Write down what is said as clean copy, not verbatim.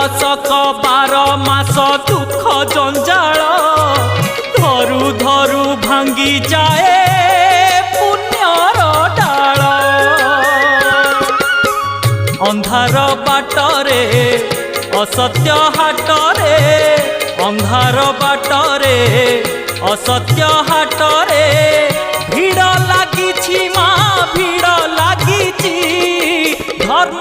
दशक 12 मास दुख जंजाल धरु धरु भांगी जाए पुण्यर डाल। अंधार बाटरे असत्य हाटरे अंधार बाटरे असत्य हाटरे भीड़ लागिछि माँ भीड़ लागिछि धर्म